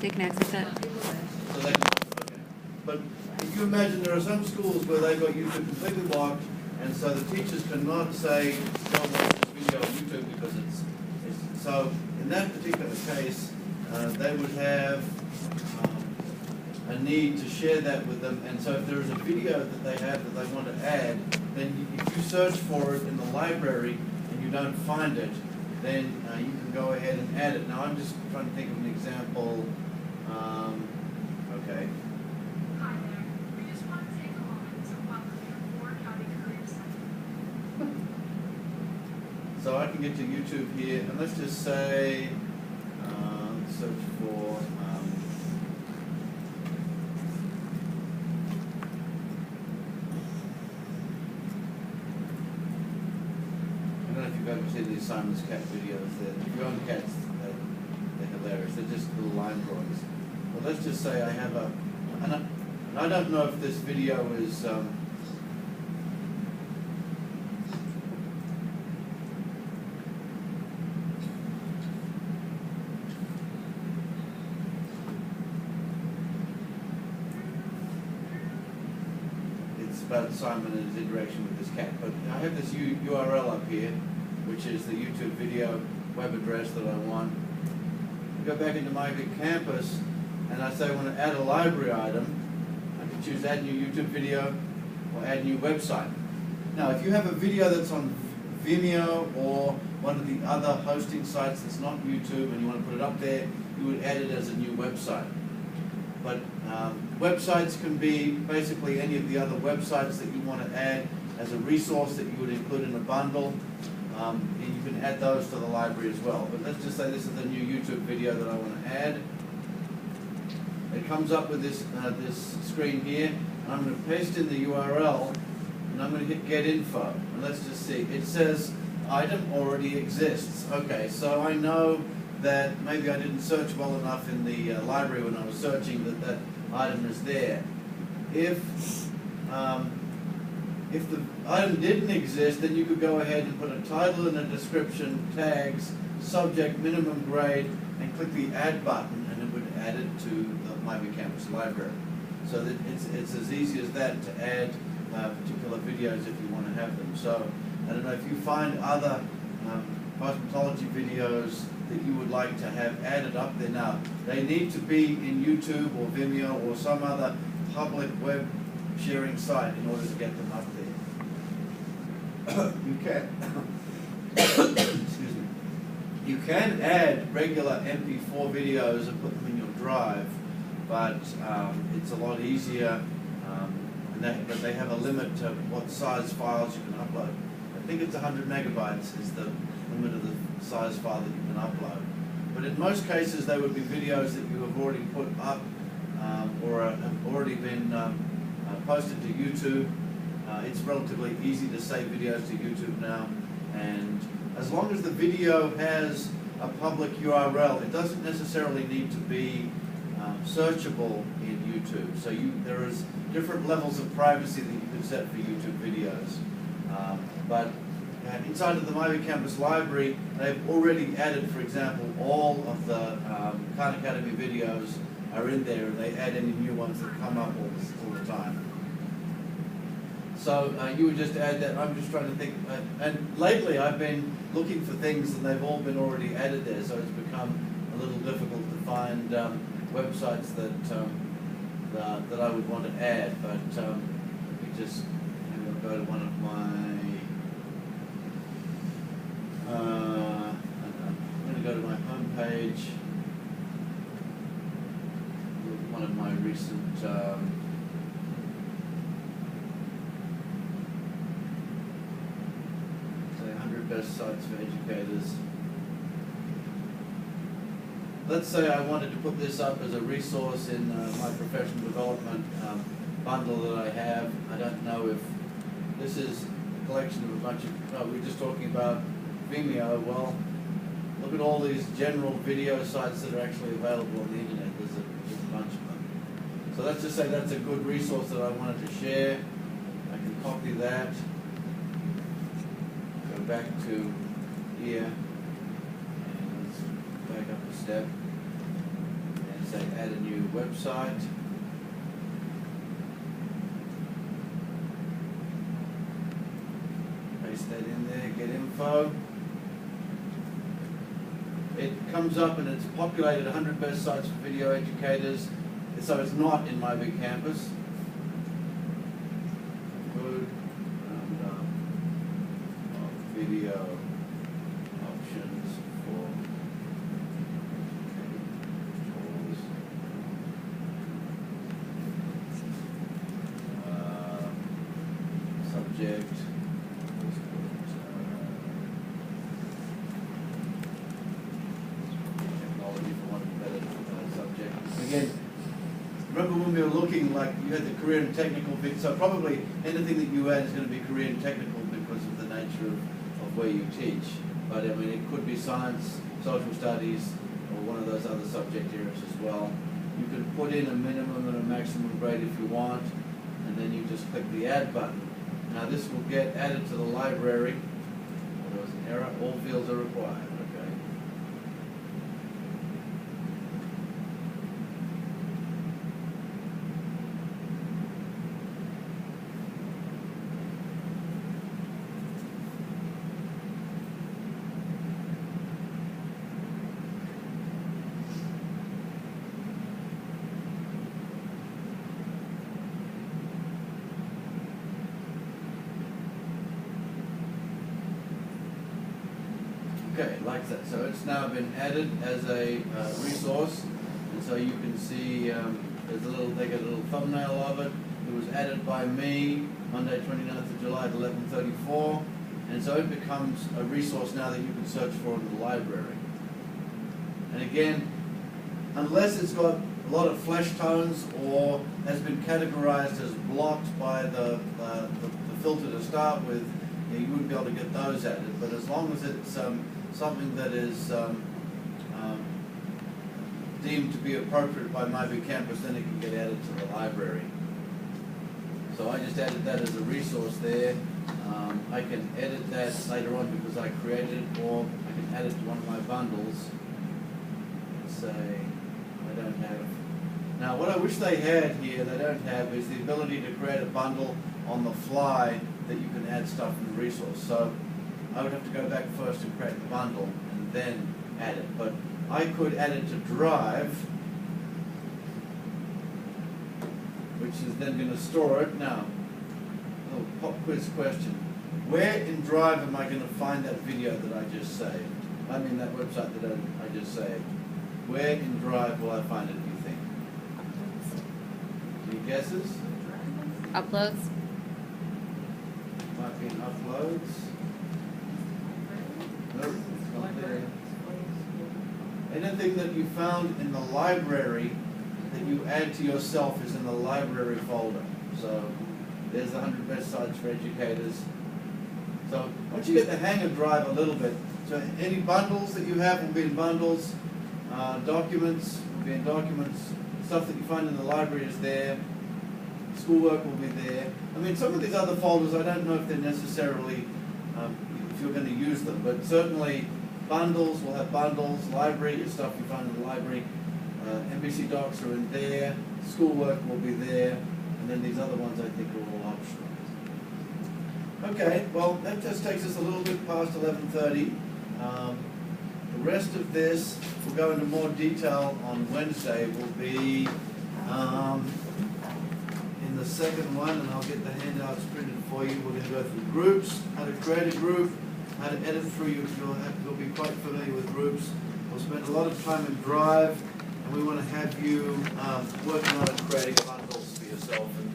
They can access it. So they can, okay. But if you imagine there are some schools where they've got YouTube completely blocked, and so the teachers cannot say, don't watch this video on YouTube because it's so in that particular case, they would have a need to share that with them, and so if there is a video that they have that they want to add, then if you search for it in the library and you don't find it, then you can go ahead and add it. Now I'm just trying to think of an example. Okay. Hi there. We just want to take a moment to welcome you to Moore County Career Center. So I can get to YouTube here, and let's just say, search for, I don't know if you've ever seen these Simon's cat videos. If you own cats, they're hilarious. They're just little line drawings. Well, let's just say I have and I don't know if this video is, about Simon and his interaction with this cat, but I have this URL up here, which is the YouTube video web address that I want. I go back into my campus, and I say I want to add a library item. I can choose add new YouTube video or add new website. Now, if you have a video that's on Vimeo or one of the other hosting sites that's not YouTube and you want to put it up there, you would add it as a new website. But websites can be basically any of the other websites that you want to add as a resource that you would include in a bundle, and you can add those to the library as well. But let's just say this is the new YouTube video that I want to add. It comes up with this screen here, and I'm going to paste in the URL, and I'm going to hit Get Info. And let's just see. It says item already exists. Okay, so I know that maybe I didn't search well enough in the library when I was searching that item is there. If the item didn't exist, then you could go ahead and put a title and a description, tags, subject, minimum grade, and click the Add button, and it would add it to the Miami Campus library. So that it's as easy as that to add particular videos if you want to have them. So I don't know if you find other cosmetology videos that you would like to have added up there. Now, they need to be in YouTube or Vimeo or some other public web sharing site in order to get them up there. You can, excuse me, you can add regular MP4 videos and put them in your drive, but it's a lot easier, but they have a limit to what size files you can upload. I think it's 100 megabytes is the limit of the size file that you can upload. But in most cases, they would be videos that you have already put up or have already been posted to YouTube. It's relatively easy to save videos to YouTube now, and as long as the video has a public URL, it doesn't necessarily need to be searchable in YouTube. So there is different levels of privacy that you can set for YouTube videos. But inside of the Miami Campus library, they've already added, for example, all of the Khan Academy videos are in there, and they add any new ones that come up all the time. So you would just add that. I'm just trying to think, and lately I've been looking for things, and they've all been already added there, so it's become a little difficult to find websites that I would want to add. But let me just go to one of my I'm going to go to my home page, one of my recent say 100 best sites for educators. Let's say I wanted to put this up as a resource in my professional development bundle that I have. I don't know if this is a collection of a bunch of, we're just talking about Vimeo. Well, look at all these general video sites that are actually available on the internet. There's a bunch of them. So let's just say that's a good resource that I wanted to share. I can copy that, go back to here, and let's back up a step, and say website. Paste that in there, get info. It comes up and it's populated 100 best sites for video educators, so it's not in My Big Campus. Good. And video options for tools. Subject. Again, remember when we were looking, like you had the career and technical bit, so probably anything that you add is going to be career and technical because of the nature of where you teach. But I mean, it could be science, social studies, or one of those other subject areas as well. You can put in a minimum and a maximum grade if you want, and then you just click the add button. Now this will get added to the library. Oh, there was an error. All fields are required. Okay. Okay, like that. So it's now been added as a resource, and so you can see there's a little. They get a little thumbnail of it. It was added by me Monday, 29th of July at 11:34, and so it becomes a resource now that you can search for in the library. And again, unless it's got a lot of flesh tones or has been categorized as blocked by the filter to start with, you wouldn't be able to get those added. But as long as it's something that is deemed to be appropriate by My Big Campus, then it can get added to the library. So I just added that as a resource there. I can edit that later on because I created it, or I can add it to one of my bundles. Let's say I don't have. Now what I wish they had here, they don't have, is the ability to create a bundle on the fly that you can add stuff in the resource. So I would have to go back first and create the bundle and then add it. But I could add it to Drive, which is then going to store it. Now, a little pop quiz question. Where in Drive am I going to find that video that I just saved? I mean that website that I just saved. Where in Drive will I find it, do you think? Any guesses? Uploads. Might be in Uploads. Nope, it's not there. Anything that you found in the library that you add to yourself is in the library folder. So there's the 100 best sites for educators. So once you get the hang of Drive a little bit, so any bundles that you have will be in bundles, documents will be in documents, stuff that you find in the library is there, schoolwork will be there. I mean, some of these other folders, I don't know if they're necessarily, if you're going to use them, but certainly bundles will have bundles, library is stuff you find in the library, NBC docs are in there, schoolwork will be there, and then these other ones I think are all optional. Okay, well that just takes us a little bit past 11:30. The rest of this, we'll go into more detail on Wednesday, will be in the second one, and I'll get the handouts printed for you. We're going to go through groups, how to create a group, how to edit through you. You'll be quite familiar with groups. We'll spend a lot of time in Drive, and we want to have you working on creating bundles for yourself and